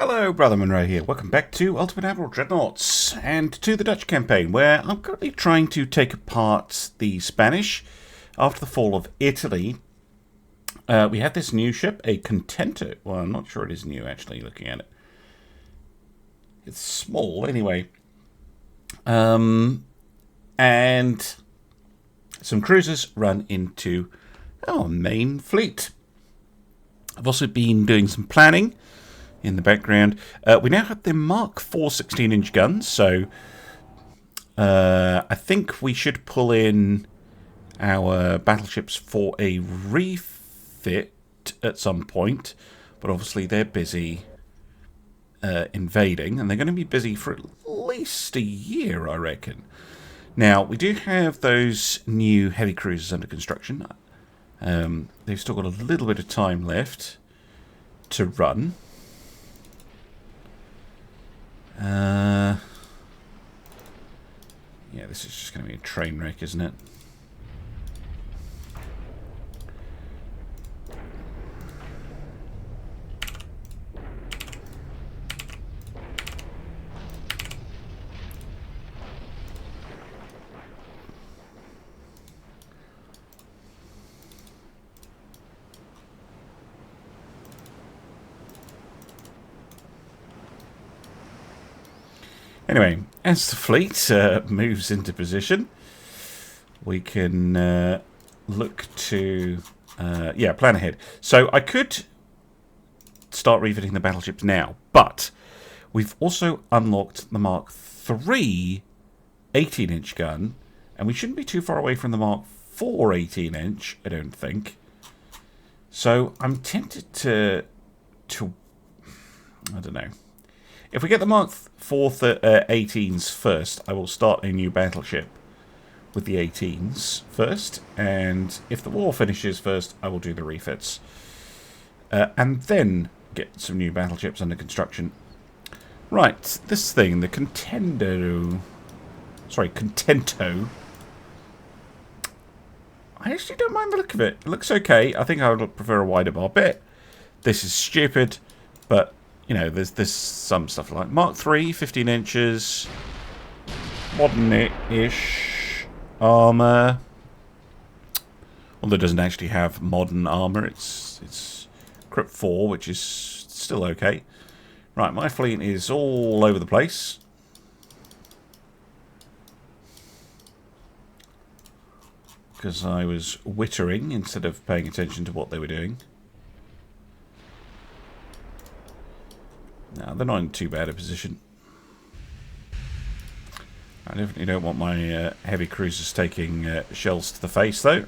Hello, Brother Monroe here. Welcome back to Ultimate Admiral Dreadnoughts and to the Dutch campaign, where I'm currently trying to take apart the Spanish after the fall of Italy. We have this new ship, a Contento. Well, I'm not sure it is new, actually, looking at it. It's small, anyway. And some cruisers run into our main fleet. I've also been doing some planning in the background. We now have the Mark 4 16-inch guns, so I think we should pull in our battleships for a refit at some point, but obviously they're busy invading, and they're going to be busy for at least a year, I reckon. Now, we do have those new heavy cruisers under construction. They've still got a little bit of time left to run. Yeah, this is just going to be a train wreck, isn't it? Anyway, as the fleet moves into position, we can look to plan ahead. So I could start refitting the battleships now, but we've also unlocked the Mark III 18-inch gun, and we shouldn't be too far away from the Mark IV 18-inch, I don't think. So I'm tempted to I don't know. If we get the Mark IV 18s first, I will start a new battleship with the 18s first, and if the war finishes first, I will do the refits. And then get some new battleships under construction. Right, this thing, the Contento. I actually don't mind the look of it. It looks okay. I think I would prefer a wider bar bit. This is stupid, but you know, there's some stuff like Mark III, 15 inches, modern-ish armor. Although it doesn't actually have modern armor, it's Crypt 4, which is still okay. Right, my fleet is all over the place. Because I was wittering instead of paying attention to what they were doing. No, they're not in too bad a position. I definitely don't want my heavy cruisers taking shells to the face, though.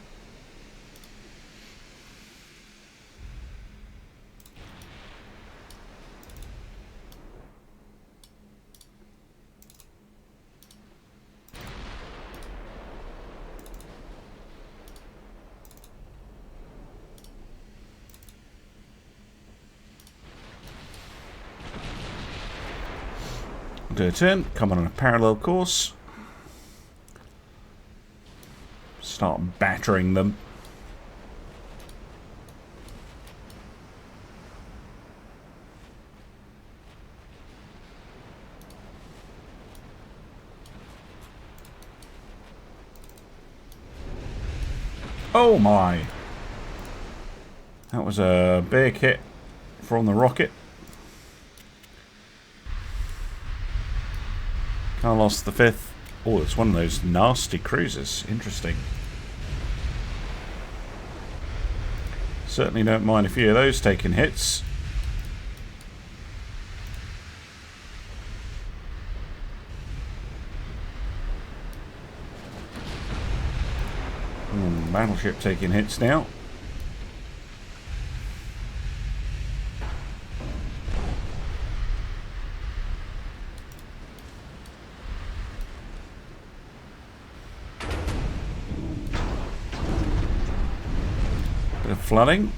Do a turn, come on a parallel course, start battering them. Oh my! That was a big hit from the rocket. Carlos the Fifth. Oh, it's one of those nasty cruisers. Interesting. Certainly don't mind a few of those taking hits. Battleship taking hits now. Flooding.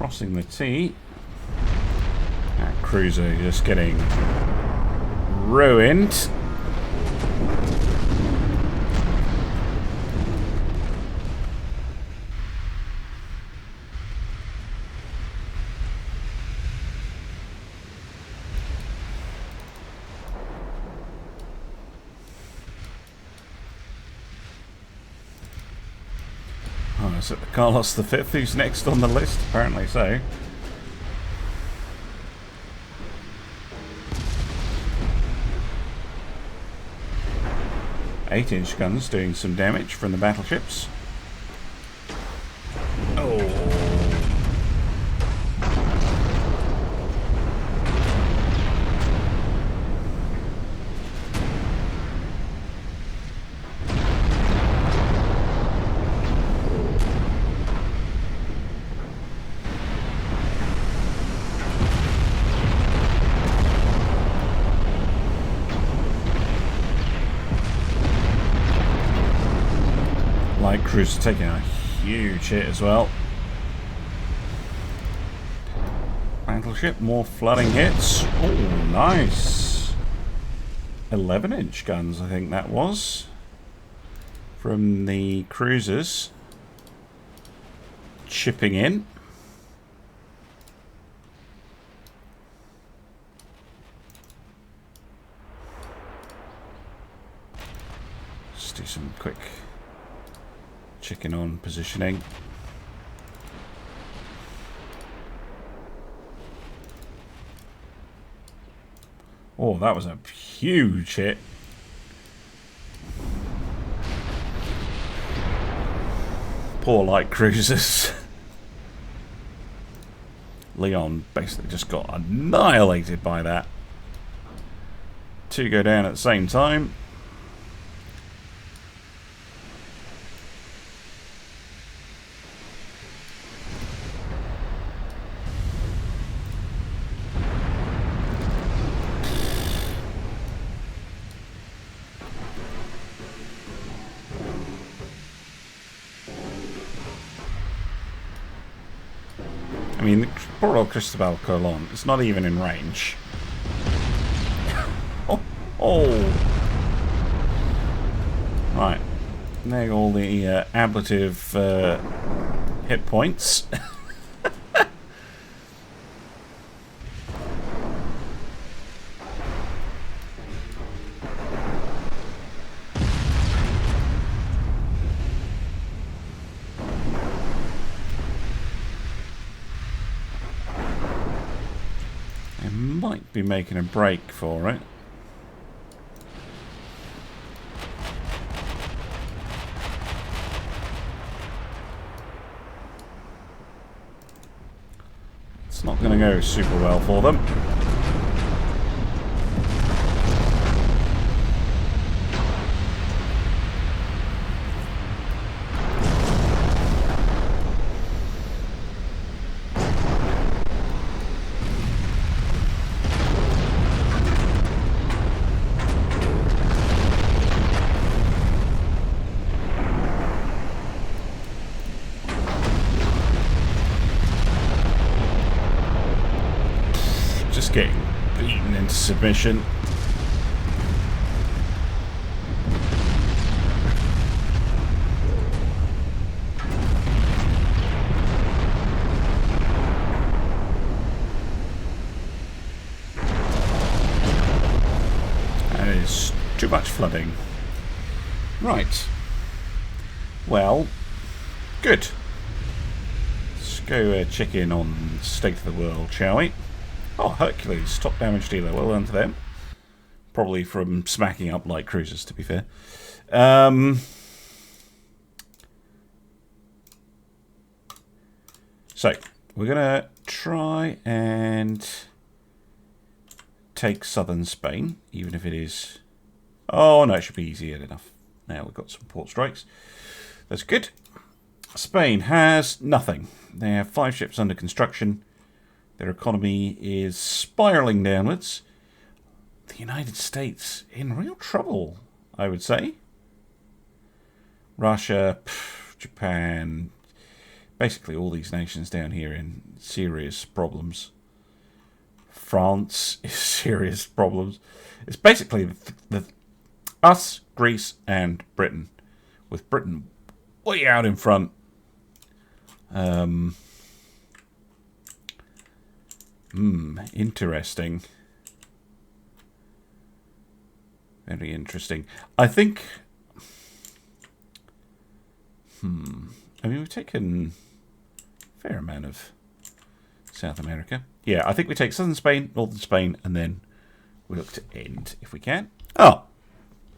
crossing the T. That cruiser just getting ruined. Oh, is it Carlos V who's next on the list? Apparently so. 8-inch guns doing some damage from the battleships. Oh. Light cruiser taking a huge hit as well. Battleship, more flooding hits. Oh, nice. 11-inch guns, I think that was. From the cruisers. Chipping in. Let's do some quick chicken on positioning. Oh, that was a huge hit. Poor light cruisers. Leon basically just got annihilated by that. Two go down at the same time. I mean, poor old Cristobal Colon, it's not even in range. Oh! Right. There all the ablative hit points. Might be making a break for it. It's not going to go super well for them. Getting beaten into submission. That is too much flooding. Right. Well, good. Let's go check in on the state of the world, shall we? Oh, Hercules, top damage dealer. Well done to them. Probably from smacking up light cruisers, to be fair. So, we're going to try and take southern Spain, even if it is... Oh, no, it should be easy enough. Now we've got some port strikes. That's good. Spain has nothing. They have 5 ships under construction. Their economy is spiraling downwards. The United States in real trouble, I would say. Russia, Japan, basically all these nations down here in serious problems. France is serious problems. It's basically us, Greece, and Britain, with Britain way out in front. Interesting. Very interesting. I think... I mean, we've taken a fair amount of South America. Yeah, I think we take southern Spain, northern Spain, and then we look to end if we can. Oh,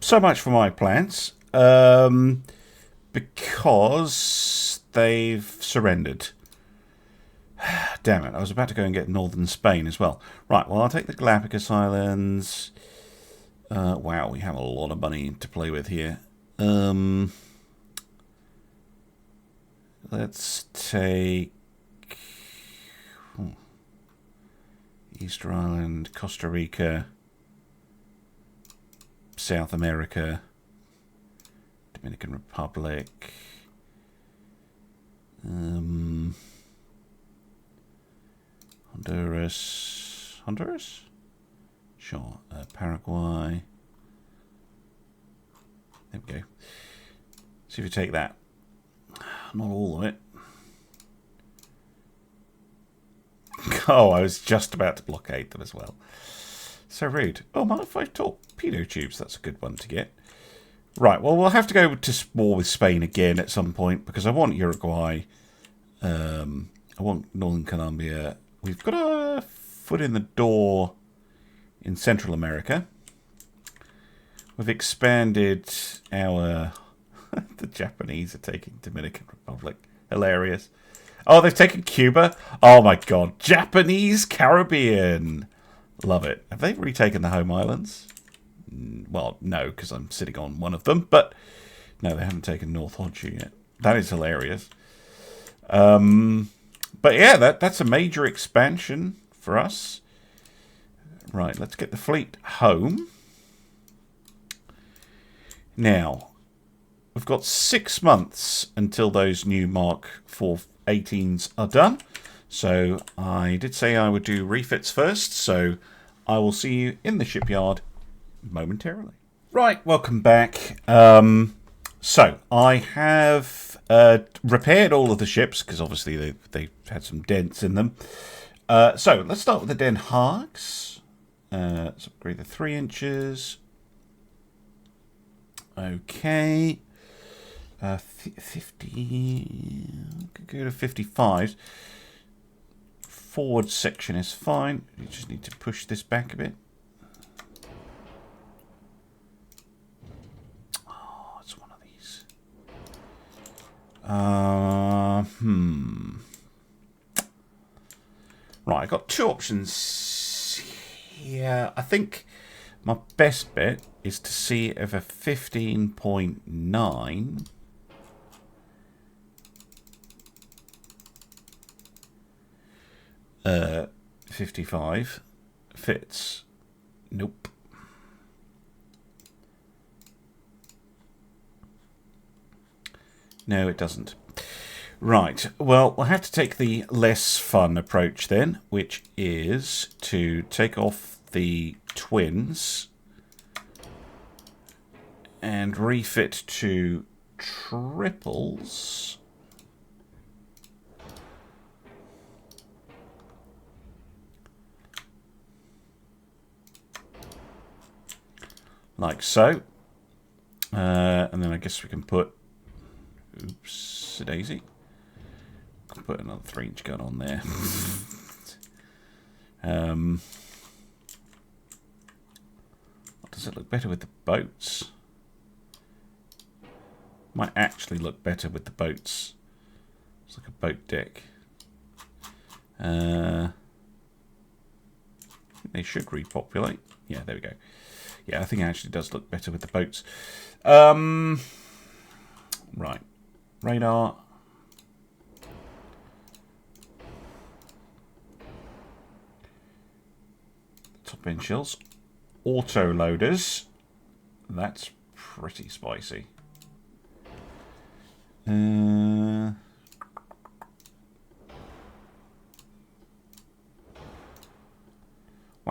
so much for my plans. Because they've surrendered. Damn it, I was about to go and get northern Spain as well. Right, well, I'll take the Galapagos Islands. Wow, we have a lot of money to play with here. Let's take Easter Island, Costa Rica, South America, Dominican Republic, Honduras? Sure, Paraguay. There we go. See if we take that. Not all of it. Oh, I was just about to blockade them as well. So rude. Oh, modified torpedo tubes. That's a good one to get. Right, well, we'll have to go to war with Spain again at some point because I want Uruguay. I want Northern Colombia. We've got a foot in the door in Central America. We've expanded our... The Japanese are taking Dominican Republic. Hilarious. Oh, they've taken Cuba? Oh my god. Japanese Caribbean. Love it. Have they retaken the home islands? Well, no, because I'm sitting on one of them. But no, they haven't taken North Honshu yet. That is hilarious. But yeah, that's a major expansion for us. Right, let's get the fleet home. Now, we've got 6 months until those new Mark 418s are done. So I did say I would do refits first, so I will see you in the shipyard momentarily. Right, welcome back. So I have repaired all of the ships, because obviously they've had some dents in them. So let's start with the Den Haags. Let's upgrade the 3 inches. Okay. 50. Could go to 55. Forward section is fine. You just need to push this back a bit. Oh, it's one of these. Right, I got 2 options here. I think my best bet is to see if a 15.9 55 fits. Nope. No, it doesn't. Right, well, I'll have to take the less fun approach then, which is to take off the twins and refit to triples. Like so. And then I guess we can put... Oops-a-daisy. Put another 3-inch gun on there. Does it look better with the boats? Might actually look better with the boats. It's like a boat deck. They should repopulate. Yeah, there we go. Yeah, I think it actually does look better with the boats. Right. Radar. Top end shells. Auto loaders. That's pretty spicy.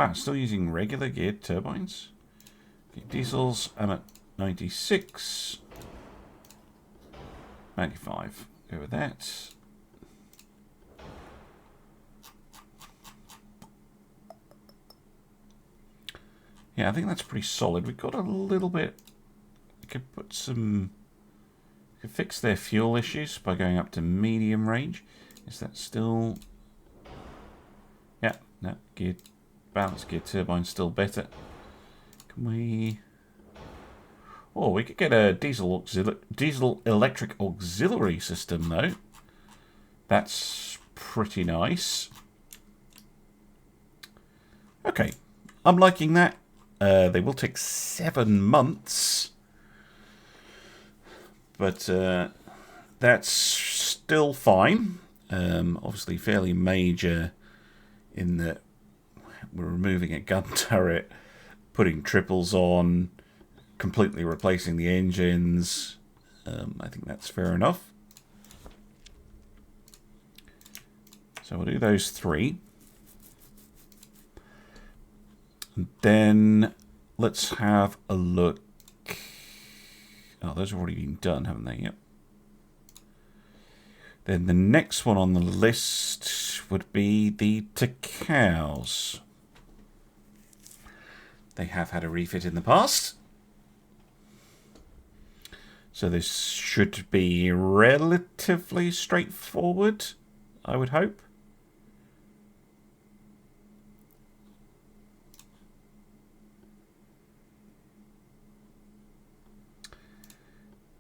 Wow, still using regular geared turbines. Okay, diesels, I'm at 96. 95. Go with that. Yeah, I think that's pretty solid. We've got a little bit... We could put some... We could fix their fuel issues by going up to medium range. Is that still... Yeah, no, geared... Balanced geared turbine still better. Can we... Oh, we could get a diesel electric auxiliary system, though. That's pretty nice. Okay, I'm liking that. They will take 7 months. But that's still fine. Obviously fairly major in that we're removing a gun turret, putting triples on, completely replacing the engines. I think that's fair enough. So we'll do those 3. And then let's have a look. Oh, those have already been done, haven't they? Yep. Then the next one on the list would be the Takaus. They have had a refit in the past. So this should be relatively straightforward, I would hope.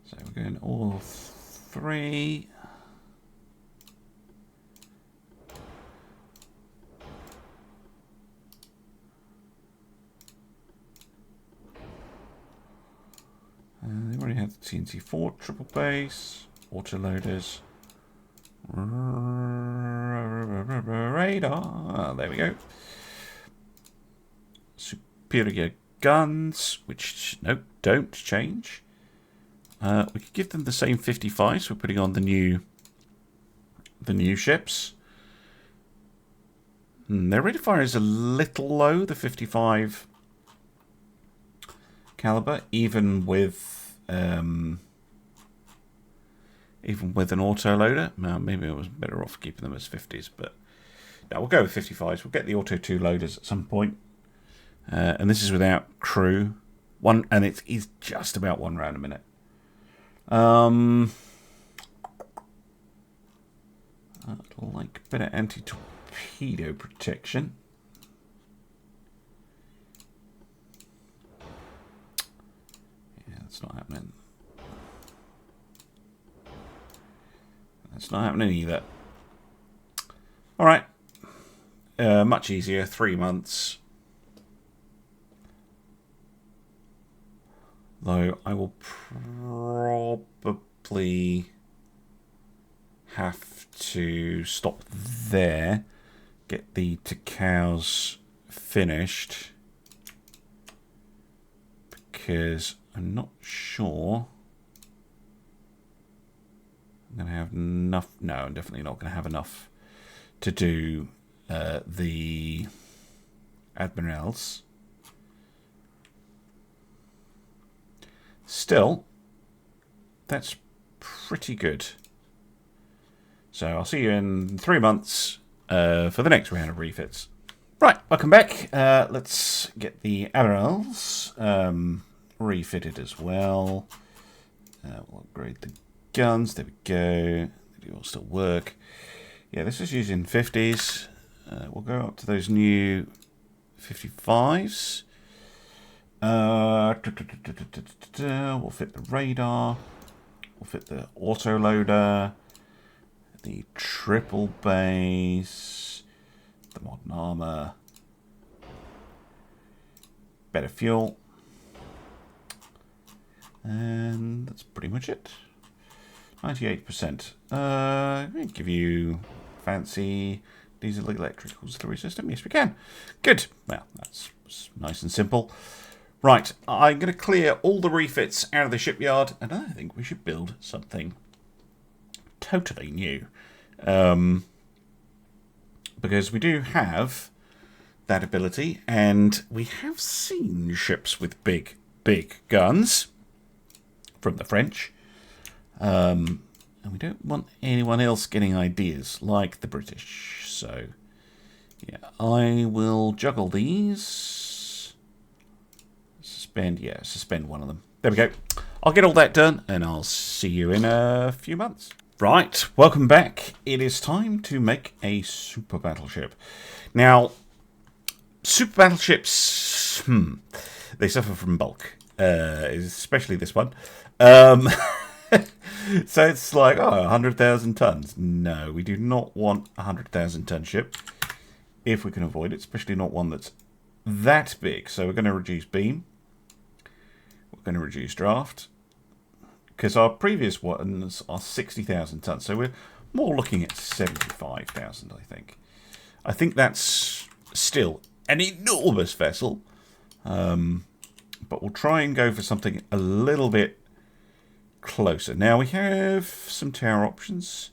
So we're going all 3. They already have the TNT-4 triple base, autoloaders, radar. There we go. Superior guns, which nope, don't change. We could give them the same 55s. We're putting on the new ships. Their rate of fire is a little low, the 55 caliber, even with an autoloader. Well, maybe it was better off keeping them as 50s, but no, we'll go with 55s. We'll get the auto 2 loaders at some point, and this is without crew. And it is just about 1 round a minute. I'd like better anti-torpedo protection. Yeah, that's not happening. That's not happening either. Alright. Much easier. 3 months. Though I will probably have to stop there, get the Takaus finished, because I'm not sure I'm going to have enough. No, I'm definitely not going to have enough to do the admirals. Still, that's pretty good. So I'll see you in 3 months for the next round of refits. Right, welcome back. Let's get the admirals refitted as well. We'll upgrade the guns. There we go. They do all still work. Yeah, this is using 50s. We'll go up to those new 55s. We'll fit the radar. We'll fit the autoloader. The triple base. The modern armor. Better fuel. And that's pretty much it. 98%. We'll give you fancy diesel electric auxiliary system. Yes, we can. Good. Well, that's nice and simple. Right, I'm going to clear all the refits out of the shipyard, and I think we should build something totally new. Because we do have that ability, and we have seen ships with big guns from the French. And we don't want anyone else getting ideas like the British. So, yeah, I will juggle these. Suspend one of them. There we go. I'll get all that done, and I'll see you in a few months. Right, welcome back. It is time to make a super battleship. Now, super battleships, they suffer from bulk, especially this one. So it's like, 100,000 tons. No, we do not want a 100,000 ton ship if we can avoid it, especially not one that's that big. So we're going to reduce beam. We're going to reduce draft. Because our previous ones are 60,000 tons. So we're more looking at 75,000, I think. I think that's still an enormous vessel. But we'll try and go for something a little bit closer. Now we have some tower options.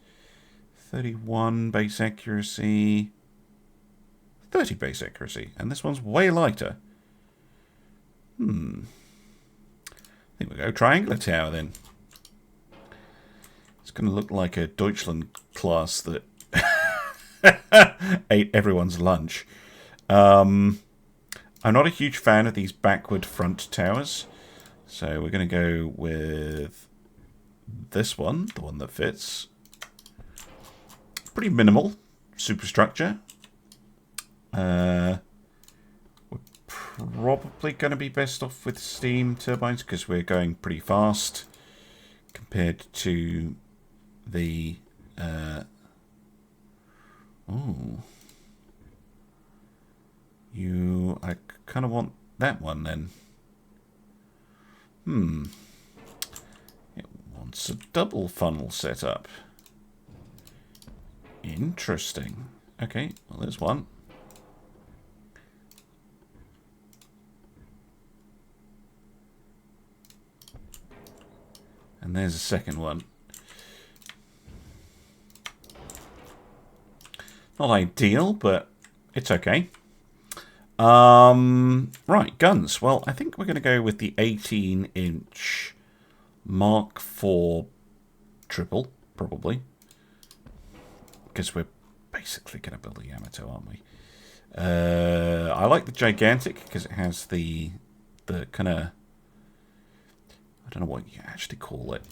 31 base accuracy. 30 base accuracy. And this one's way lighter. I think we'll go triangular tower then. It's going to look like a Deutschland class that ate everyone's lunch. I'm not a huge fan of these backward front towers. So we're going to go with this one, the one that fits. Pretty minimal superstructure. We're probably going to be best off with steam turbines because we're going pretty fast compared to the I kind of want that one then. It wants a double funnel setup. Interesting. Okay, well there's one. And there's a second one. Not ideal, but it's okay. Right, guns. Well, I think we're going to go with the 18-inch Mark IV triple, probably. Because we're basically going to build a Yamato, aren't we? I like the gigantic because it has the kind of... I don't know what you actually call it.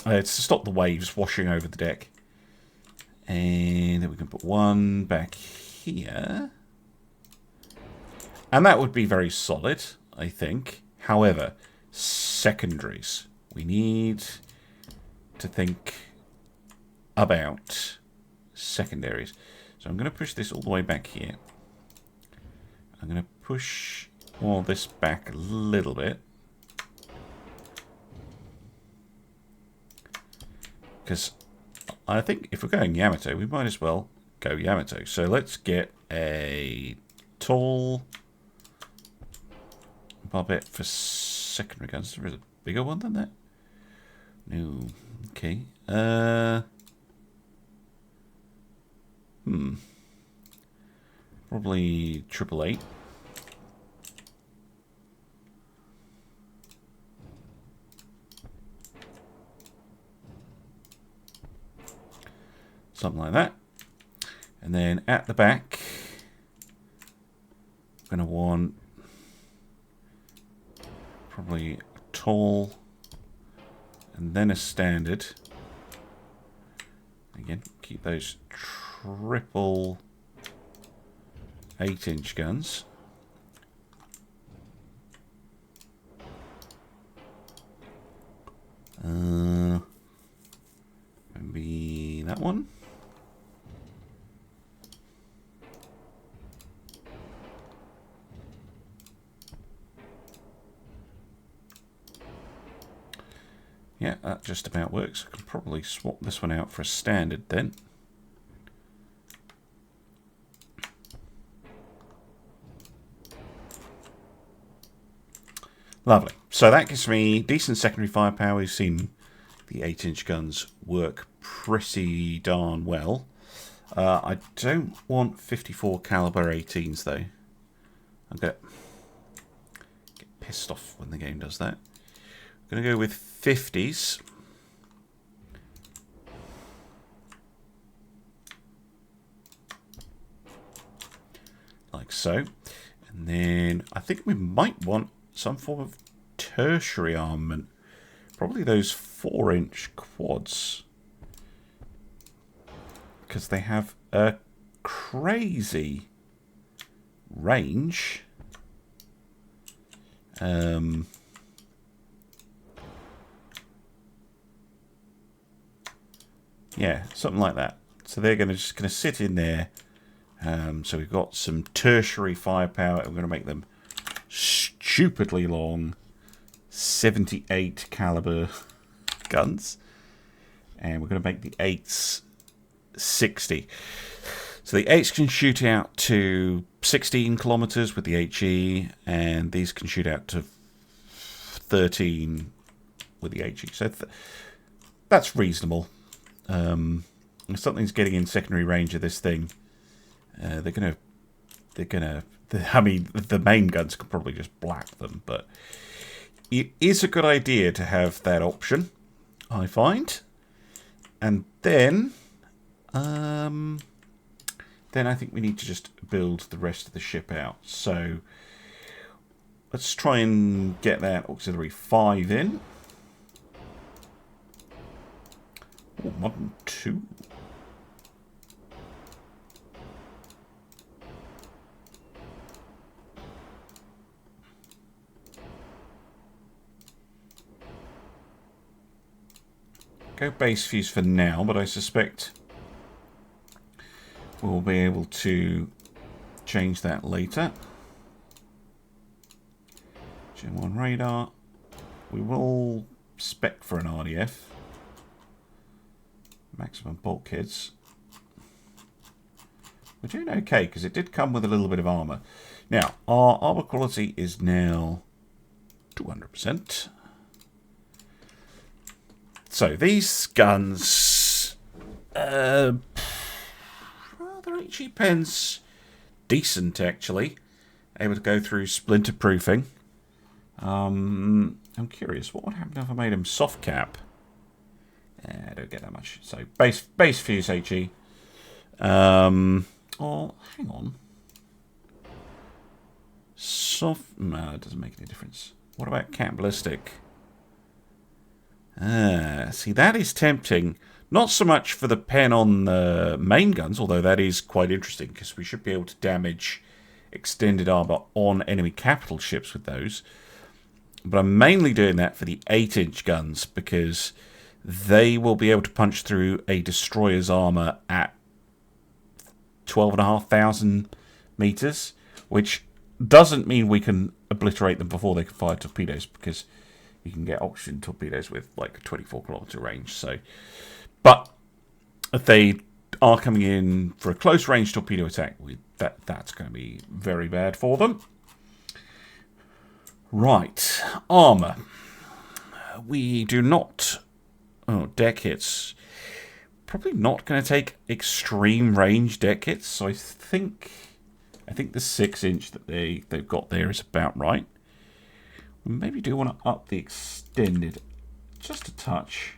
It's to stop the waves washing over the deck. And then we can put one back here. And that would be very solid, I think. However, secondaries. We need to think about secondaries. So I'm going to push this all the way back here. I'm going to push all this back a little bit. Because I think if we're going Yamato, we might as well go Yamato. So let's get a tall barbette for secondary guns. There is a bigger one than that? No. Okay. Probably 888. Something like that. And then at the back, I'm going to want probably a tall and then a standard. Again, keep those triple 8-inch guns. Maybe that one. Yeah, that just about works. I can probably swap this one out for a standard then. Lovely. So that gives me decent secondary firepower. We've seen the 8-inch guns work pretty darn well. I don't want 54 caliber 18s though. I'm gonna get pissed off when the game does that. I'm gonna go with 50s. Like so. And then I think we might want some form of tertiary armament. Probably those 4-inch quads. Because they have a crazy range. Yeah, something like that. So they're just going to sit in there. So we've got some tertiary firepower. We're going to make them stupidly long 78 caliber guns. And we're going to make the 8s 60. So the 8s can shoot out to 16 kilometers with the HE, and these can shoot out to 13 with the HE. So that's reasonable. If something's getting in secondary range of this thing, I mean, the main guns could probably just black them, but it is a good idea to have that option, I find. And then I think we need to just build the rest of the ship out. So let's try and get that auxiliary 5 in. Oh, modern 2. Go base fuse for now, but I suspect we'll be able to change that later. Gen 1 radar. We will spec for an RDF. Maximum bulkheads. We're doing okay because it did come with a little bit of armor. Now, our armor quality is now 200%. So these guns, their HE pen's decent actually. Able to go through splinter proofing. I'm curious, what would happen if I made them soft cap? I don't get that much. So base fuse HE. Oh, hang on. Soft. No, it doesn't make any difference. What about cap ballistic? See, that is tempting. Not so much for the pen on the main guns, although that is quite interesting because we should be able to damage extended armor on enemy capital ships with those. But I'm mainly doing that for the 8-inch guns because they will be able to punch through a destroyer's armor at 12,500 meters, which doesn't mean we can obliterate them before they can fire torpedoes, because you can get oxygen torpedoes with like a 24-kilometer range. So, but if they are coming in for a close-range torpedo attack, that's going to be very bad for them. Right, armor. We do not. Oh, deck hits. Probably not going to take extreme range deck hits. So I think the 6-inch that they've got there is about right. We maybe do want to up the extended just a touch.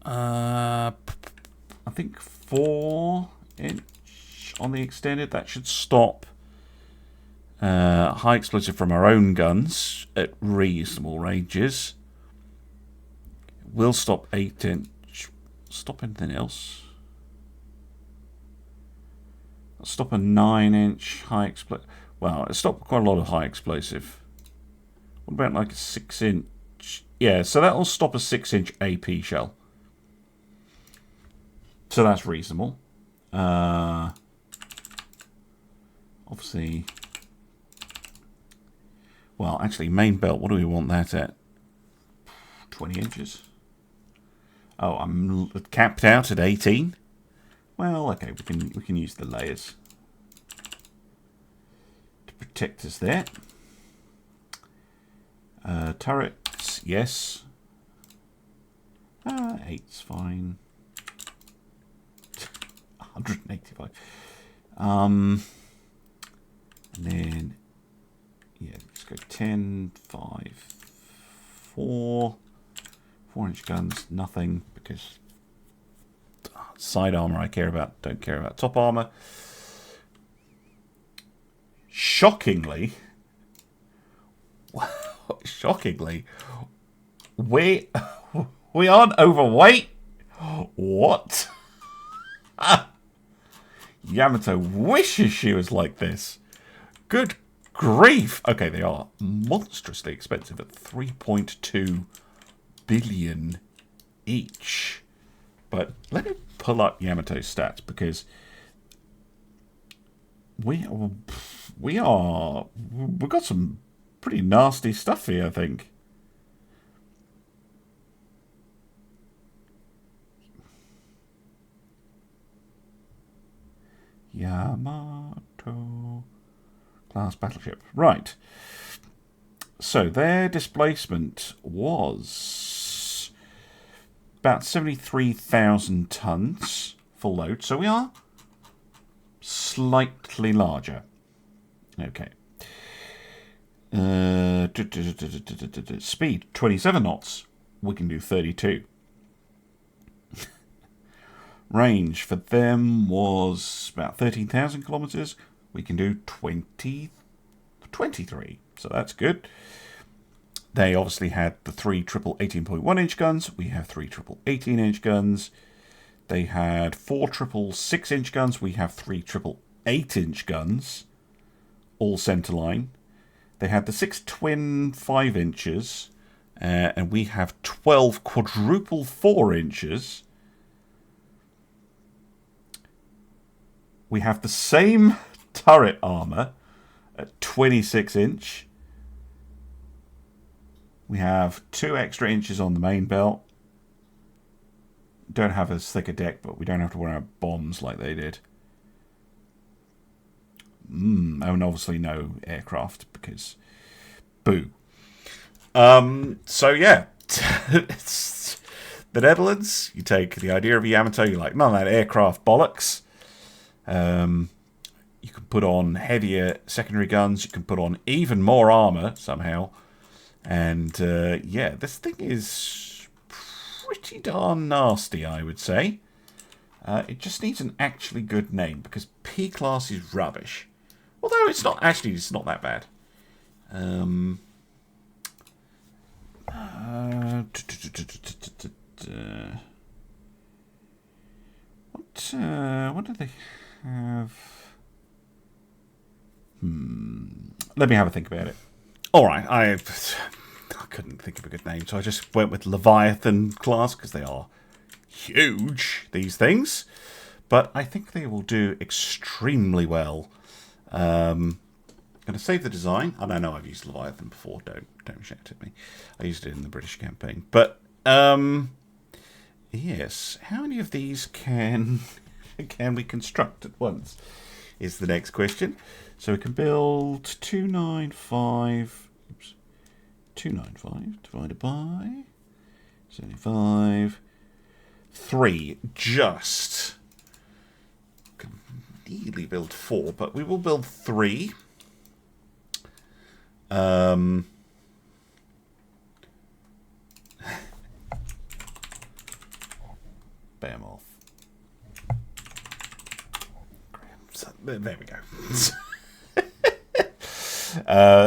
I think 4-inch on the extended. That should stop high explosive from our own guns at reasonable ranges. Will stop 8-inch. Stop anything else? I'll stop a 9-inch high explosive. Well, it stopped quite a lot of high explosive. What about like a 6-inch? Yeah, so that'll stop a 6-inch AP shell. So that's reasonable. Obviously. Well, actually, main belt. What do we want that at? 20 inches. Oh, I'm capped out at 18. Well, okay, we can use the layers to protect us there. Turrets, yes. 8's fine. 185. And then, yeah, let's go 10, 5, 4. 4-inch guns, nothing, because side armor I care about, don't care about top armor. Shockingly, we aren't overweight. What? Yamato wishes she was like this. Good grief. Okay, they are monstrously expensive at 3.2 billion each. But let me pull up Yamato's stats, because we've got some pretty nasty stuff here, I think. Yamato class battleship. Right. So their displacement was about 73,000 tons full load. So we are slightly larger. Okay. Speed 27 knots. We can do 32. Range for them was about 13,000 kilometers. We can do 23. So that's good. They obviously had the 3 triple 18.1-inch guns. We have 3 triple 18-inch guns. They had 4 triple 6-inch guns. We have 3 triple 8-inch guns. All centerline. They had the 6 twin 5-inches. And we have 12 quadruple 4-inches. We have the same turret armor at 26-inch. We have 2 extra inches on the main belt. Don't have as thick a deck, but we don't have to worry about bombs like they did. And obviously no aircraft, because boo. So yeah, it's the Netherlands. You take the idea of Yamato, you're like, none of that aircraft bollocks. You can put on heavier secondary guns. You can put on even more armor somehow. And yeah, this thing is pretty darn nasty, I would say. It just needs an actually good name, because P-class is rubbish. Although it's not that bad. What do they have? Let me have a think about it. All right, I couldn't think of a good name, so I just went with Leviathan class, because they are huge, these things. But I think they will do extremely well. I'm going to save the design. I don't know, I've used Leviathan before. Don't shout at me. I used it in the British campaign. But yes, how many of these can we construct at once? Is the next question. So we can build 295. Oops, 295 divided by 75. 3. Just. Can easily build 4, but we will build 3. Bam off. So, there we go.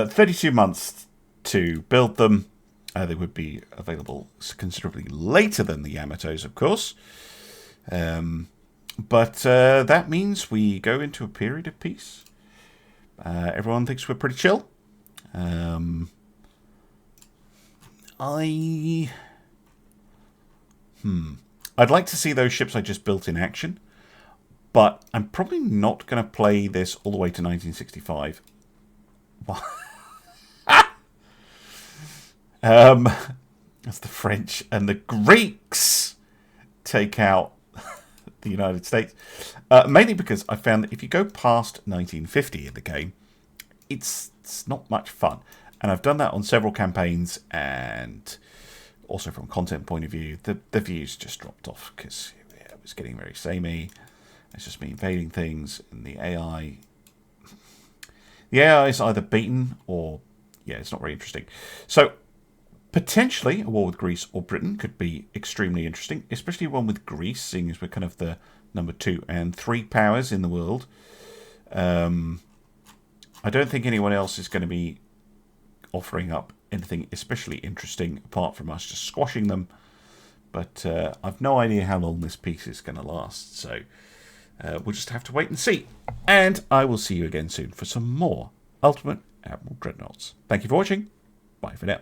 32 months to build them. They would be available considerably later than the Yamatos, of course. But that means we go into a period of peace. Everyone thinks we're pretty chill. I'd like to see those ships I just built in action, but I'm probably not going to play this all the way to 1965. As the French and the Greeks take out the United States. Mainly because I found that if you go past 1950 in the game, it's not much fun. And I've done that on several campaigns, and also from a content point of view, the views just dropped off because it was getting very samey. It's just me invading things, and the AI is either beaten or, yeah, it's not very interesting. So potentially a war with Greece or Britain could be extremely interesting, especially one with Greece, seeing as we're kind of the number 2 and 3 powers in the world. I don't think anyone else is going to be offering up anything especially interesting apart from us just squashing them. But I've no idea how long this piece is going to last, so we'll just have to wait and see. And I will see you again soon for some more Ultimate Admiral Dreadnoughts. Thank you for watching. Bye for now.